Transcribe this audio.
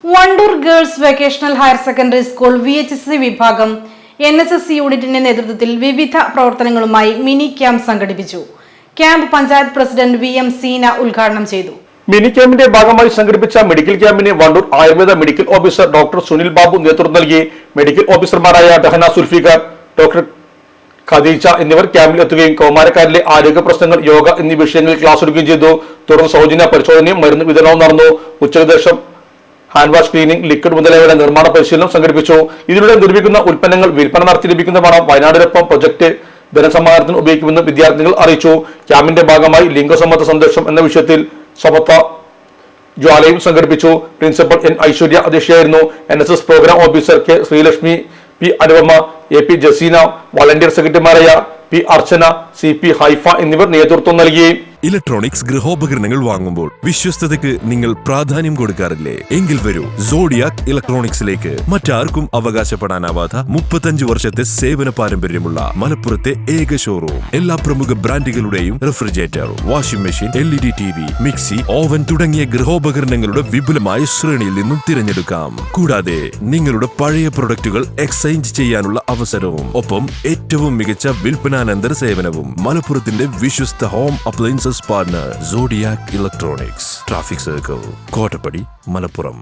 Wandoor girls vocational higher secondary school VHSC വിഭാഗം NSS യൂണിറ്റിന്റെ നേതൃത്വത്തിൽ വിവിധ പ്രവർത്തനങ്ങളുമായി മിനി ക്യാമ്പ് സംഘടിപ്പിച്ചു. Camp panchayat president VM Seena ഉദ്ഘാടനം ചെയ്തു. മിനി ക്യാമ്പിന്റെ ഭാഗമായി സംഘടിപ്പിച്ച മെഡിക്കൽ ക്യാമ്പിന് Wandoor Ayurveda medical officer doctor Sunil Babu നേതൃത്വം നൽകി. മെഡിക്കൽ ഓഫീസർമാരായ ഡഹന സുൽഫിക്കർ, ഡോക്ടർ ഖദീജ എന്നിവർ ക്യാമ്പിൽ എത്തുകയും കൗമാരക്കാരിലെ ആരോഗ്യ പ്രശ്നങ്ങൾ, യോഗ എന്നീ വിഷയങ്ങളിൽ ക്ലാസ് എടുക്കുകയും ചെയ്തു. തുടർന്ന് സൗജന്യ പരിശോധനയും മരുന്ന് വിതരണവും നടന്നു. ഉച്ചയ്ക്ക് ഹാൻഡ് വാഷ്, ക്ലീനിംഗ് ലിക്വിഡ് മുതലായവയുടെ നിർമ്മാണ പരിശീലനം സംഘടിപ്പിച്ചു. ഇതിലൂടെ നിർമ്മിക്കുന്ന ഉൽപ്പന്നങ്ങൾ വിൽപ്പന നടത്തി ലഭിക്കുന്ന പണം വയനാടിനൊപ്പം പ്രൊജക്ട് ധനസമാഹരണത്തിന് ഉപയോഗിക്കുമെന്ന് വിദ്യാർത്ഥികൾ അറിയിച്ചു. ക്യാമ്പിന്റെ ഭാഗമായി ലിംഗസമ്മത സന്ദേശം എന്ന വിഷയത്തിൽ സമത്വ ജ്വാലയും സംഘടിപ്പിച്ചു. പ്രിൻസിപ്പൽ N ഐശ്വര്യ അധ്യക്ഷയായിരുന്നു. NSS programme officer K Sreelakshmi, P Anupama, AP Jaseena, volunteer സെക്രട്ടറിമാരായ P അർച്ചന, CP ഹൈഫ എന്നിവർ നേതൃത്വം നൽകി. ഇലക്ട്രോണിക്സ് ഗൃഹോപകരണങ്ങൾ വാങ്ങുമ്പോൾ വിശ്വസ്തതയ്ക്ക് നിങ്ങൾ പ്രാധാന്യം കൊടുക്കാറില്ലേ? എങ്കിൽ വരൂ സോഡിയാക് ഇലക്ട്രോണിക്സിലേക്ക്. മറ്റാർക്കും അവകാശപ്പെടാനാവാത്ത 35 വർഷത്തെ സേവന പാരമ്പര്യമുള്ള മലപ്പുറത്തെ ഏക ഷോറൂം. എല്ലാ പ്രമുഖ ബ്രാൻഡുകളുടെയും refrigerator, washing machine, LED TV, mixie, oven തുടങ്ങിയ ഗൃഹോപകരണങ്ങളുടെ വിപുലമായ ശ്രേണിയിൽ നിന്നും തിരഞ്ഞെടുക്കാം. കൂടാതെ നിങ്ങളുടെ പഴയ പ്രൊഡക്റ്റുകൾ എക്സ്ചേഞ്ച് ചെയ്യാനുള്ള അവസരവും, ഒപ്പം ഏറ്റവും മികച്ച വിൽപ്പനാനന്തര സേവനവും. മലപ്പുറത്തിന്റെ വിശ്വസ്ത home appliances partner Zodiac electronics, traffic circle, Kottappadi, Malappuram.